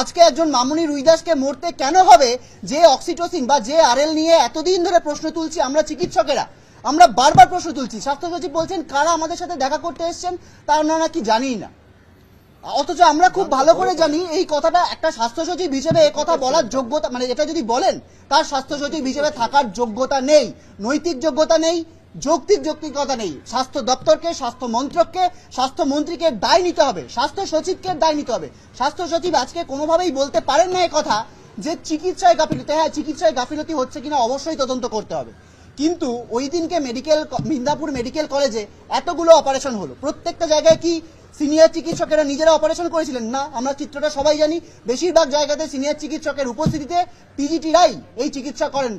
আজকে একজন মামুনি রুইদাসকে মরতে কেন হবে? যে অক্সিটোসিন বা যে আরএল নিয়ে এতদিন ধরে প্রশ্ন তুলছি আমরা চিকিৎসকেরা, আমরা বারবার প্রশ্ন তুলছি, স্বাস্থ্য সচিব বলছেন কারা আমাদের সাথে দেখা করতে এসেছেন তার নাকি জানি না। অথচ আমরা খুব ভালো করে জানি এই কথাটা একটা স্বাস্থ্য সচিব হিসেবে এই কথা বলার যোগ্যতা, মানে এটা যদি বলেন তার স্বাস্থ্য সচিব হিসেবে থাকার যোগ্যতা নেই, নৈতিক যোগ্যতা নেই, যৌক্তিকতা নেই। স্বাস্থ্য দপ্তরকে, স্বাস্থ্য মন্ত্রককে, স্বাস্থ্যমন্ত্রীকে দায় নিতে হবে, স্বাস্থ্য সচিবকে দায় নিতে হবে। স্বাস্থ্য সচিব আজকে কোনোভাবেই বলতে পারেন না এই কথা যে চিকিৎসায় গাফিলতি, হ্যাঁ চিকিৎসায় গাফিলতি হচ্ছে কিনা অবশ্যই তদন্ত করতে হবে, কিন্তু ওই দিনকে মিদনাপুর মেডিকেল কলেজে এতগুলো অপারেশন হলো, প্রত্যেকটা জায়গায় কি সিনিয়র চিকিৎসকেরা নিজেরা অপারেশন করেছিলেন? না, আমরা চিত্রটা সবাই জানি। বেশিরভাগ জায়গাতে সিনিয়র চিকিৎসকের উপস্থিতিতে পিজিটিরাই এই চিকিৎসা করেন,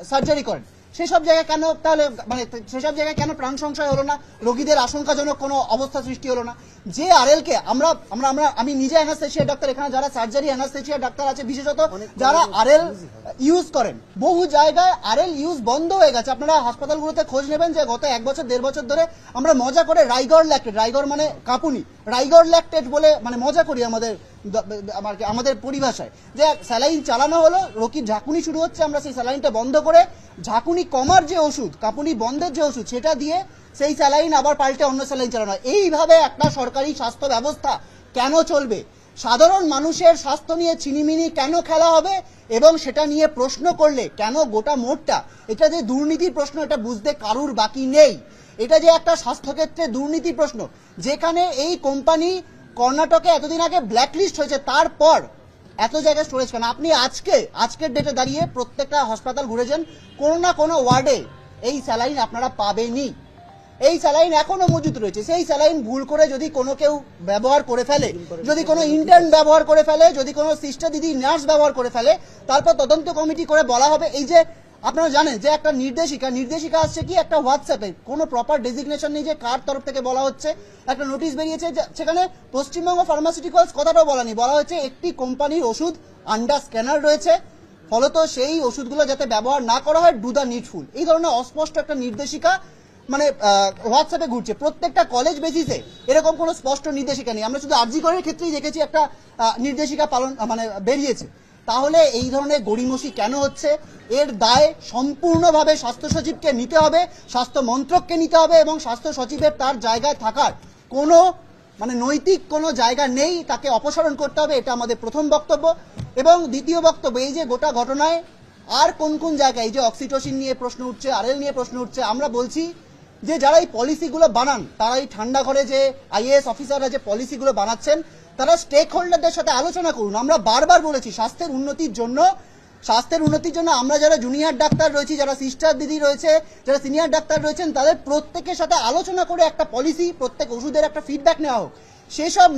সার্জারি করেন। সেসব জায়গায় কেন তাহলে, মানে সেসব জায়গায় কেন প্রাণ সংশয় হলো না, রোগীদের আশঙ্কাজনক কোনো অবস্থা সৃষ্টি হলো না? যে আরএলকে আমি নিজে অ্যানাস্থেশিয়া ডাক্তার, এখানে যারা সার্জারি অ্যানাস্থেশিয়া ডাক্তার আছে বিশেষত যারা আরএল ইউজ করেন, বহু জায়গায় আরএল ইউজ বন্ধ হয়ে গেছে। আপনারা হাসপাতালগুলোতে খোঁজ নেবেন যে গত 1 বছর 1.5 বছর ধরে আমরা মজা করে রাইগর ল্যাকটেট, রাইগর মানে কাঁপুনি, রাইগর ল্যাকটেট বলে মানে মজা করি আমাদের পরিভাষায়, যে স্যালাইন চালানো হলো, রোগীর ঝাঁকুনি শুরু হচ্ছে, আমরা সেই স্যালাইনটা বন্ধ করে ঝাঁকুনি কমার যে ওষুধ, কাঁপুনি বন্ধের যে ওষুধ, সেটা দিয়ে সেই স্যালাইন আবার পাল্টে অন্য স্যালাইন চালানো। এইভাবে একটা সরকারি স্বাস্থ্য ব্যবস্থা কেন চলবে? সাধারণ মানুষের স্বাস্থ্য নিয়ে ছিনিমিনি কেন খেলা হবে এবং সেটা নিয়ে প্রশ্ন করলে কেন গোটা মোড়টা, এটা যে দুর্নীতির প্রশ্ন এটা বুঝতে কারুর বাকি নেই। এটা যে একটা স্বাস্থ্যক্ষেত্রে দুর্নীতির প্রশ্ন, যেখানে এই কোম্পানি কর্ণাটকে এতদিন আগে ব্ল্যাকলিস্ট হয়েছে, তারপর এত জায়গায় স্টোরেজ কেন? আপনি আজকের ডেটে দাঁড়িয়ে প্রত্যেকটা হাসপাতাল ঘুরেছেন, কোনো না কোনো ওয়ার্ডে এই স্যালাইন আপনারা পাবেনই। এই স্যালাইন এখনো মজুত রয়েছে। সেই স্যালাইন ভুল করে যদি কোনো কেউ ব্যবহার করে ফেলে, যদি কোনো ইন্টার্ন ব্যবহার করে ফেলে, যদি কোনো সিস্টার দিদি নার্স ব্যবহার করে ফেলে, তারপর তদন্ত কমিটি করে বলা হবে। এই যে আপনারা জানেন যে একটা নির্দেশিকা আসছে কি একটা হোয়াটসঅ্যাপে, কোনো প্রপার ডেজিগনেশন নেই যে কার তরফ থেকে বলা হচ্ছে, একটা নোটিশ বেরিয়েছে, সেখানে পশ্চিমবঙ্গ ফার্মাসিউটিক্যালস কথাটাও বলা নেই, বলা হচ্ছে একটি কোম্পানির ওষুধ আন্ডার স্ক্যানার রয়েছে, ফলত সেই ওষুধগুলো যাতে ব্যবহার না করা হয়, ডু দ্য নিডফুল। এই ধরনের অস্পষ্ট একটা নির্দেশিকা মানে হোয়াটসঅ্যাপে ঘুরছে। প্রত্যেকটা কলেজ বেসিসে এরকম কোনো স্পষ্ট নির্দেশিকা নেই। আমরা শুধু আরজি করের ক্ষেত্রেই দেখেছি একটা নির্দেশিকা মানে বেরিয়েছে। তাহলে এই ধরনের গড়িমসি কেন হচ্ছে? এর দায় সম্পূর্ণভাবে স্বাস্থ্য সচিবকে নিতে হবে, স্বাস্থ্য মন্ত্রককে নিতে হবে, এবং স্বাস্থ্য সচিবের তার জায়গায় থাকার কোনো মানে নৈতিক কোনো জায়গা নেই, তাকে অপসারণ করতে হবে। এটা আমাদের প্রথম বক্তব্য। এবং দ্বিতীয় বক্তব্য, এই যে গোটা ঘটনায় আর কোন কোন জায়গায় এই যে অক্সিটোসিন নিয়ে প্রশ্ন উঠছে, আরএল নিয়ে প্রশ্ন উঠছে, আমরা বলছি যে যারা এই পলিসিগুলো বানান, তারা এই ঠান্ডা ঘরে যে আইএএস অফিসাররা যে পলিসিগুলো বানাচ্ছেন, তারা স্টেক হোল্ডারদের সাথে আলোচনা করুন। আমরা বারবার বলেছি স্বাস্থ্যের উন্নতির জন্য আমরা যারা জুনিয়র ডাক্তার রয়েছি, যারা সিস্টার দিদি রয়েছে, যারা সিনিয়র ডাক্তার রয়েছেন, তাদের প্রত্যেকের সাথে আলোচনা করে একটা পলিসি, প্রত্যেক ওষুধের একটা ফিডব্যাক নেওয়া হোক। সেসব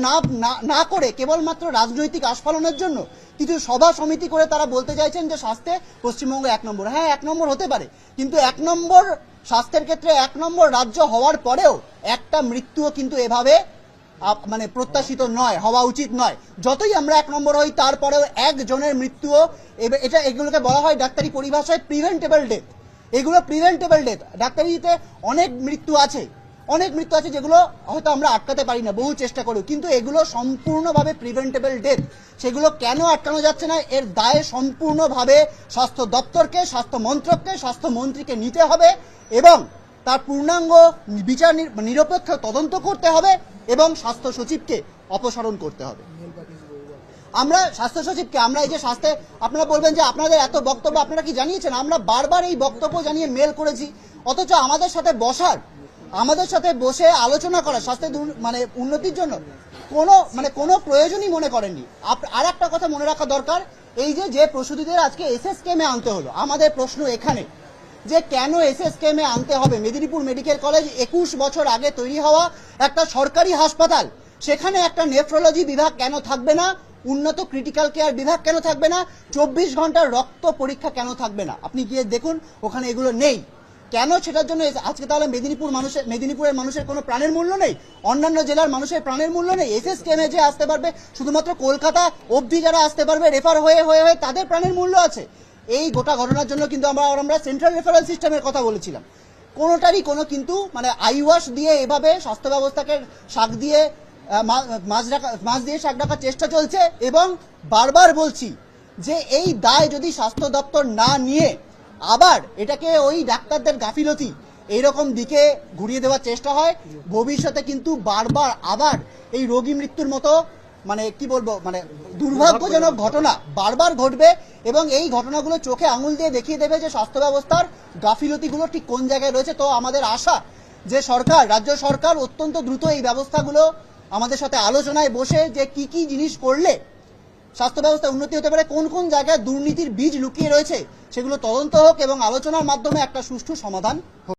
না করে কেবলমাত্র রাজনৈতিক আস্ফালনের জন্য কিছু সভা সমিতি করে তারা বলতে চাইছেন যে স্বাস্থ্যে পশ্চিমবঙ্গ 1 নম্বর। হ্যাঁ 1 নম্বর হতে পারে, কিন্তু 1 নম্বর স্বাস্থ্যের ক্ষেত্রে 1 নম্বর রাজ্য হওয়ার পরেও একটা মৃত্যুও কিন্তু এভাবে মানে প্রত্যাশিত নয়, হওয়া উচিত নয়। যতই আমরা 1 নম্বর হই, তারপরেও একজনের মৃত্যুও, এগুলোকে বলা হয় ডাক্তারি পরিভাষায় প্রিভেন্টেবল ডেথ। এগুলো প্রিভেন্টেবল ডেথ। ডাক্তারিতে অনেক মৃত্যু আছে যেগুলো হয়তো আমরা আটকাতে পারি না বহু চেষ্টা করেও, কিন্তু এগুলো সম্পূর্ণভাবে প্রিভেন্টেবল ডেথ। সেগুলো কেন আটকানো যাচ্ছে না? এর দায় সম্পূর্ণভাবে স্বাস্থ্য দপ্তরকে, স্বাস্থ্য মন্ত্রককে, স্বাস্থ্যমন্ত্রীকে নিতে হবে এবং তার পূর্ণাঙ্গ বিচার নিরপেক্ষ তদন্ত করতে হবে এবং স্বাস্থ্য সচিবকে অপসারণ করতে হবে। আমরা স্বাস্থ্য সচিবকে, আমরা এই যে স্বাস্থ্যে, আপনারা বলবেন যে আপনাদের এত বক্তব্য আপনারা কি জানিয়েছেন? আমরা বারবার এই বক্তব্য জানিয়ে মেল করেছি, অথচ আমাদের সাথে বসে আলোচনা করা স্বাস্থ্যের মানে উন্নতির জন্য কোনো প্রয়োজনই মনে করেননি। আর একটা কথা মনে রাখা দরকার, এই যে প্রসূতিদের আজকে এসএসকেএমে আনতে হলো, আমাদের প্রশ্ন এখানে যে কেন এসএসকেএমে আনতে হবে? মেদিনীপুর মেডিকেল কলেজ 21 বছর আগে তৈরি হওয়া একটা সরকারি হাসপাতাল, সেখানে একটা নেফ্রোলজি বিভাগ কেন থাকবে না? উন্নত ক্রিটিক্যাল কেয়ার বিভাগ কেন থাকবে না? 24 ঘন্টার রক্ত পরীক্ষা কেন থাকবে না? আপনি গিয়ে দেখুন, ওখানে এগুলো নেই। কেন? সেটার জন্য আজকে তাহলে মেদিনীপুরের মানুষের কোনো প্রাণের মূল্য নেই? অন্যান্য জেলার মানুষের প্রাণের মূল্য নেই? এসএসকেএমে যে আসতে পারবে, শুধুমাত্র কলকাতা অবধি যারা আসতে পারবে রেফার হয়ে তাদের প্রাণের মূল্য আছে। এই গোটা ঘটনার জন্য কিন্তু আমরা সেন্ট্রাল রেফারেল সিস্টেমের কথা বলেছিলাম। কোনোটারই কিন্তু মানে আইওয়াশ দিয়ে এভাবে স্বাস্থ্য ব্যবস্থাকে শাক দিয়ে মাছ দিয়ে শাক ডাকার চেষ্টা চলছে। এবং বারবার বলছি যে এই দায় যদি স্বাস্থ্য দপ্তর না নিয়ে আবার এটাকে ওই ডাক্তারদের গাফিলতি এইরকম দিকে ঘুরিয়ে দেওয়ার চেষ্টা হয়, ভবিষ্যতে কিন্তু বারবার আবার এই রোগী মৃত্যুর মতো মানে কি বলবো মানে দুর্ভাগ্যজনক ঘটনা বারবার ঘটবে। এবং এই ঘটনাগুলো চোখে আঙুল দিয়ে দেখিয়ে দেবে যে স্বাস্থ্য ব্যবস্থার গাফিলতিগুলো ঠিক কোন জায়গায় রয়েছে। তো আমাদের আশা যে সরকার, রাজ্য সরকার অত্যন্ত দ্রুত এই ব্যবস্থাগুলো আমাদের সাথে আলোচনায় বসে যে কি কি জিনিস করলে স্বাস্থ্য ব্যবস্থা উন্নতি হতে পারে, কোন কোন জায়গায় দুর্নীতির বীজ লুকিয়ে রয়েছে সেগুলো তদন্ত হোক এবং আলোচনার মাধ্যমে একটা সুষ্ঠু সমাধান হোক।